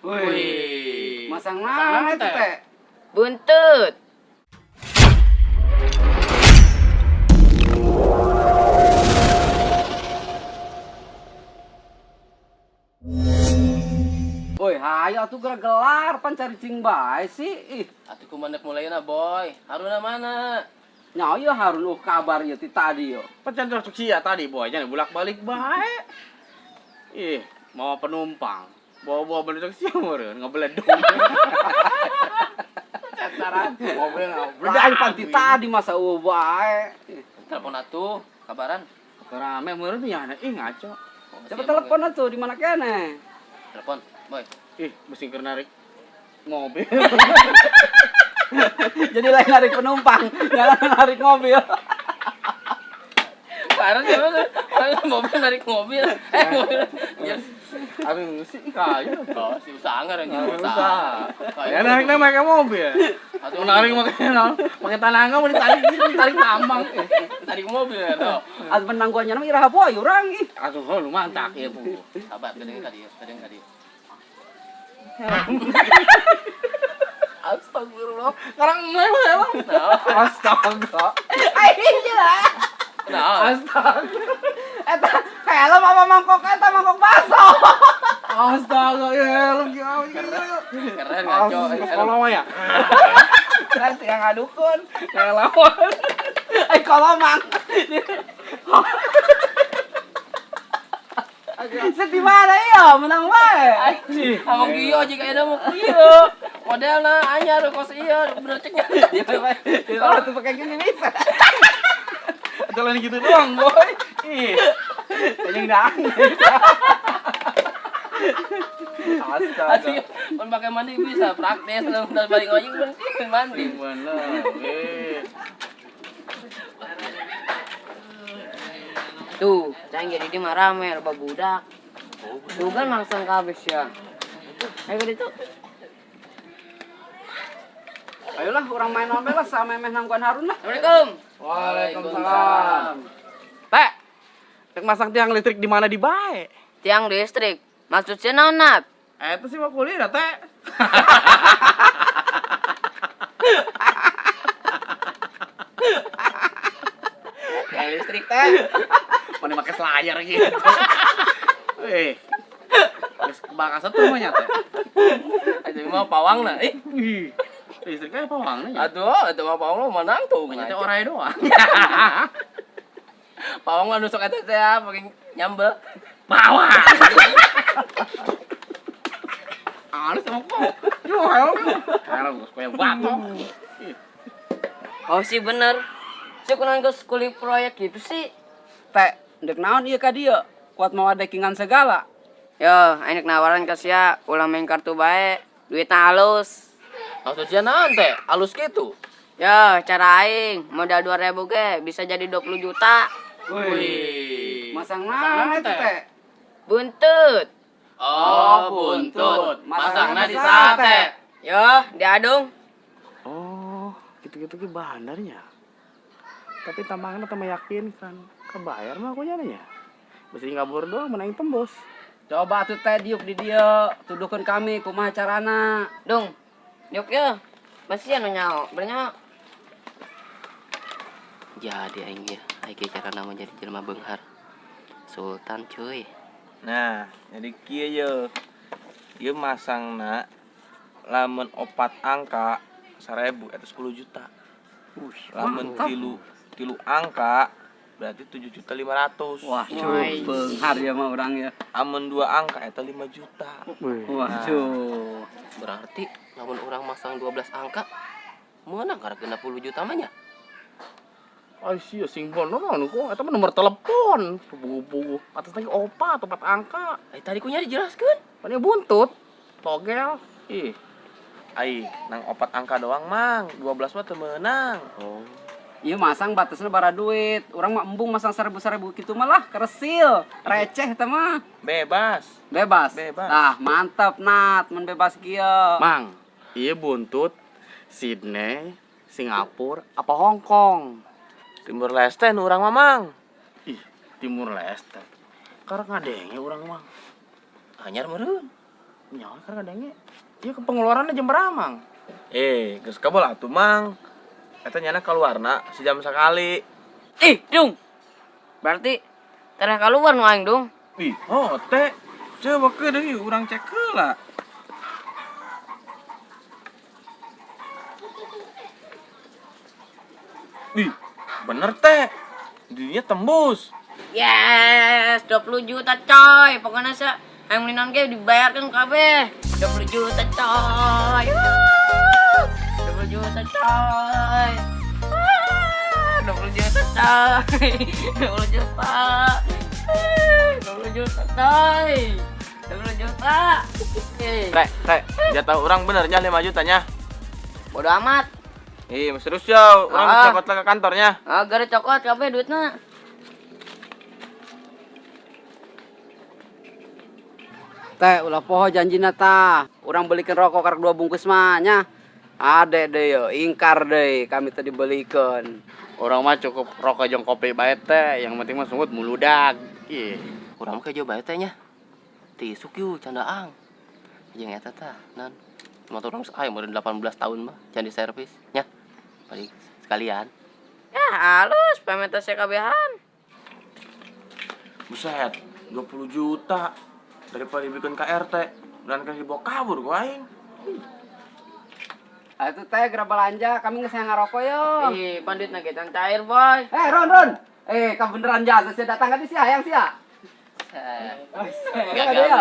Wih, masang mana itu teh? Buntut. Woi, hayo tuh gelar pan cari cing bae sih. Ih, atuh kumanek mulai na boy. Haruna mana? nyawa ya harun kabar ya ti tadi yo. Pacan cocok sia tadi boy, jangan bolak-balik bae. Ih, mau penumpang. Bawa-bawa bener sia meureun ngebeledong. Cataran. Mobil Bedain pan ti tadi masa bae. Telepon atuh, kabaran. rame meureun ya. Ih ngaco. Coba telepon atuh di mana kene? Telepon, boy. Ih, mesti keur narik mobil. Jadi lain narik penumpang, jangan narik mobil. Parah gimana? Mobil narik mobil. Mobil. Aduh, sih kayu. Oh, si usaha nggak ada Usaha. Ya narik pakai mobil. Atuh narik pakai tanangga mau ditarik tambang. Tarik mobil ya, toh. As penangguannya nama iraha boy urang ih. Atuh lu mantak ya, Bu. Sabar, kadang tadi. Astagfirullah. Sekarang emang. Astaga. Aing lah. Nah, Astaga. Eta helm apa mangkok eta mangkok baso. Astaga, ya helm gimana? keren ngaco. Sekolah mah ya. Kan yang ngadukun. Kayak lawan. Kalau mang. Sedih mana ya menang wae. Amang kieu jika ada mau kieu. Modelna anyar kos ieu bener ceknya. Kalau tuh pakai gini bisa. Jalan gitu doang, boy. Ih. Yang dang. Astaga. Aduh, kon pakai mandi bisa praktis dan balik lagi kan mandi. Gimana? Tuh, cang jadi dia mah rame, loba budak. Tuh kan mangsang kabeh ya. Ayo gitu. Ayolah orang main nobel lah sama memeh nangguan Harun lah. Assalamualaikum. Waalaikumsalam. Teh, rek masang tiang listrik di mana di bae? Tiang listrik. Maksudnya nonat. Itu sih mau kuliah, Teh. Yang listrik teh. Mana pakai selayar gitu. Terus bakal satu mah nyata. Aja mau pawangna. Wih. Listriknya apa wangnya? Aduh, itu mah pawang mah menang tuh. Ternyata orangnya doang. Pawang mah nusuk eta teh pakai nyambel. Bawang. Alis sama kok. Yo, helm supaya batok. Oh sih bener. Saya kunaon ke kuliah proyek gitu sih. Teh, dek naon ieu ka dieu? Kuat mau dekingan segala. Yo, enak nawaran ke sia, ulang main kartu bae, duitnya halus. Maksudnya naon teh? Alus gitu. Yo, cara aing, modal 2.000 ge bisa jadi 20 juta. Wih. Masang mana itu teh? Buntut. Oh, buntut. Masangna di sate. Yo, diadung. Oh, gitu-gitu ke bandarnya. Tapi tampangnya tambah yakin kan. Kebayar mah aku nyanya. Mesti ngabur doang menang tembus. Coba tuh teh diuk di dieu, tuduhkeun kami kumaha carana. Dung. Yuk ya. Masih anu nyao, bernyao. Jadi aing ya, aing cara nama jadi jelema beunghar. Sultan cuy. Nah, jadi kieu ye. Ieu masangna lamun 4 angka 1.000 eta 10 juta. Lamun tilu angka berarti 7.500.000. Wah, cuy, beunghar ya mah urang ya. Amun 2 angka eta 5 juta. Wah, cuy. Berarti lamun orang masang 12 angka menang karena kena 10 juta mah nya. Ay sia sing bener anu kok eta mah nomor telepon. Buku-buku. Atas lagi opat 4 angka. Tadi ku nya dijelaskeun. Pane buntut. Togel. Ih. Ai, nang 4 angka doang, Mang. 12 mah teu meunang. Oh. Ieu masang batasna bara duit. Urang mah embung masang 1.000 kitu mah lah keresil, receh teh mah. Bebas. Bebas. Bebas. Nah, mantap Nat, mun bebas kieu. Mang, ieu buntut Sydney, Singapura, apa Hong Kong? Timur Leste nu urang mah, Mang. Ih, Timur Leste. Karena ngadenge urang mah. Anyar meureun. Nyawa kadang-kadangnya. Iya ke pengeluarannya jam berapa, Mang? Geus kabel atuh Mang. Eta nyana keluarna sejam sekali. Ih, Dung. Berarti tereh keluar nu aing, Dung. Ih, oh teh. Coba ke deui urang cek heula. Ih, bener teh. Dinya tembus. Yes, 20 juta coy. Pokoknya yang meninan ge dibayarkan kabeh. 20 juta coy. 20 juta coy. 20 juta coy. 20 juta. 20 juta coy. 20 juta. Teh, jatah urang benernya 5 jutanya. Bodoh amat. Ih, serius ya, urang cokot ke kantornya. Gara cokot kabeh duitna. Teh, ulah poho janjina tah. Urang belikan rokok karek 2 bungkus mah nya. Ade deh yo, ingkar deh kami tadi belikan. Orang mah cukup rokok jeung kopi bae teh, yang penting mah sungut muludag. Ih. Urang mah ke bae teh nya. Tisuk yuk candaang. Jeung eta tah, non. Motor urang sae umur 18 tahun mah, can di servis nya. Balik sekalian. Ya halus, pameta sekabehan. Buset, 20 juta. Daripada dibikin KRT, dan kasih bawa kabur gua aing. Ah itu teh geura belanja, kami geus hayang ngarokok yo. Ih, pandit na getang cair, boy. Ron. Ka beneran jasa saya datang ka di hayang sia. Enggak ada ya.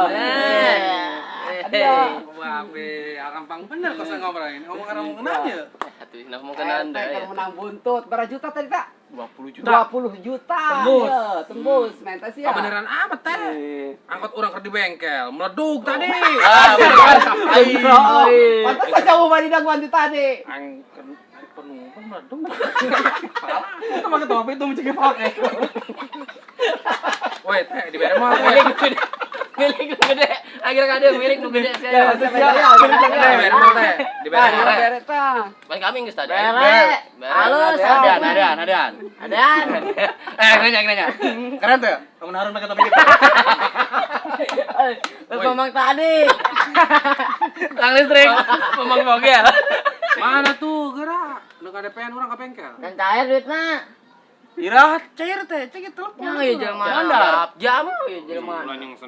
Ada. Babe, arampang bener kok ngobrolin. Ngomong arang kenanya. Atuh nah mau kana anda ya. Menang buntut, berapa juta tadi tak? 20 juta. 20 juta. Tembus. Iya, tembus. Menta sih ya. Beneran amat teh. Angkot orang ke di bengkel, meleduk tadi. Ah, bener. Pantas saja mau mandi dah ganti tadi. Angker penumpang meleduk. Parah. Itu mah ketemu itu mencegah pakai. Woi, teh di bere mah. Milik nu gede. Akhirnya ada milik nu gede. Ya, Saya. Di bere mah teh. Di bere mah. Bere tah. Baik kami geus tadi. Bere. Halus, Adan. Adan. Nanya. Keren tuh. Kamu naruh pakai topi gitu. Lu ngomong tadi. Lang listrik. Memang bogel. Mana tuh gerak? Nu ka DPN orang ke bengkel. Dan cair duitna. Ira cair teh, cek telepon. Yang ieu jelema. Jandap jam. Ieu jelema. Ulah yang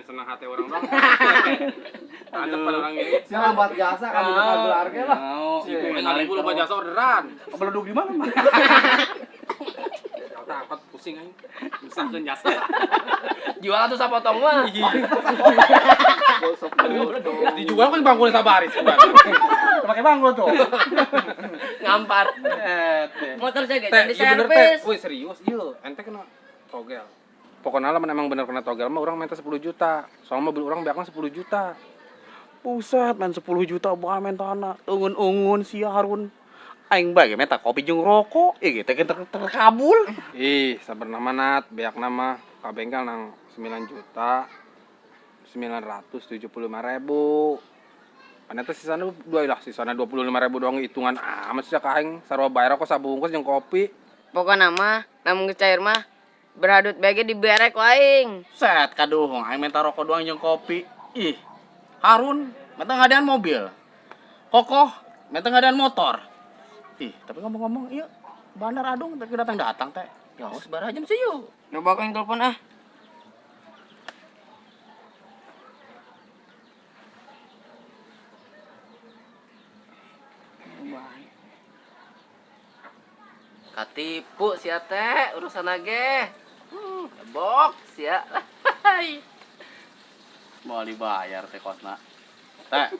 senang hati orang dong. Ada pada orang ini. Siapa buat jasa kami bakal berharga lah. Si Ibu ngalih lu baca jasa orderan. Meleduk di mana, Mas? Takut pusing aing. Misalkeun jasa. Jual atuh sapotong mah. Dijual kan bangku sabaris. Pakai bangku tuh. Ngampar. Motor saya Teh, di iya bener teh. servis. Wih serius, iya. Ente kena togel. Pokoknya lah emang bener kena togel mah orang minta 10 juta. Soalnya mobil orang biakna 10 juta. Buset, main 10 juta bae main tanah. Ungun-ungun si Harun. Aing bae minta kopi jeung rokok. Ih, gitu terkabul. Ih, sabar nama nat, beak nama ka bengkel nang 9 juta 975.000. Ane teh sisana sisana 25.000 doang hitungan amat sih ka aing sarua bayar kok sabungkus jeung kopi. Pokoknya mah, namun cair mah berhadut bagi diberek aing. Set kaduhung aing minta rokok doang jeung kopi. Ih, Harun minta ngadaan mobil. Kokoh minta ngadaan motor. Ih, tapi ngomong-ngomong iya Bandar Adung tapi datang teh. Ya wis barajam sih yuk. Coba aku yang telepon ah. Katipu sia teh urusan ge. Bok sia. Mau dibayar teh kosna. Teh.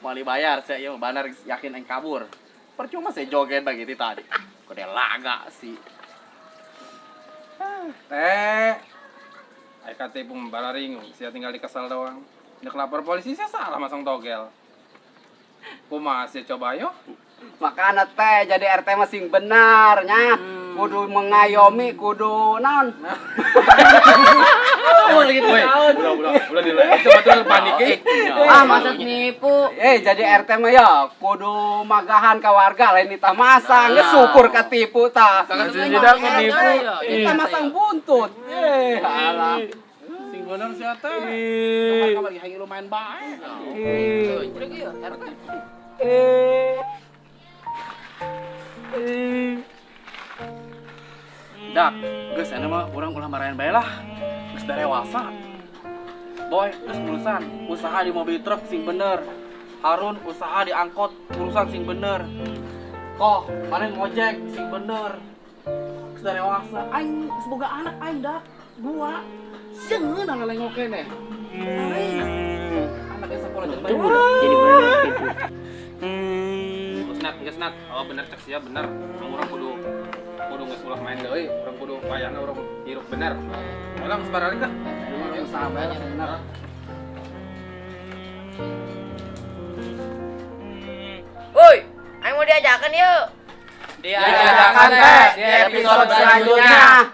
Mau dibayar saya ieu bener yakin aing kabur. Percuma saya joget bagi ti tadi. Kode laga sih. Teh. Ai kate pung balaring sia tinggal di kesal doang. Nek lapor polisi saya salah masang togel. Kumaha sih coba yo? Makana teh jadi RT masing benar nya. Kudu mengayomi, kudu naon. Ulah dilek. Itu betul panik Ah, maksud nipu. Jadi RT mah ya kudu magahan ka warga lain ditah masang. Geus syukur katipu tah. Kagak Kita masang buntut. Alah. Sing bener sih teh. Kabar lagi lumayan baik. Udah gitu RT. Dak, geus anu mah urang ulah marahin bae lah. Geus dewasa. Boy, geus urusan usaha di mobil truk sing bener. Harun usaha di angkot urusan sing bener. Koh, mana ngojek sing bener. Geus dewasa. Aing semoga anak aing dak. 2. Sieun anu lengok kene. Anaknya sekolah jeung Itu udah jadi bener gitu. Geus nat, oh bener cek sia bener. Urang kudu geus ulah main deui, urang kudu wayahna urang hirup bener. Ulang sebaralik dah. usaha banyak bener. Woi, ayo mau diajakan yuk. Diajakan teh di episode selanjutnya.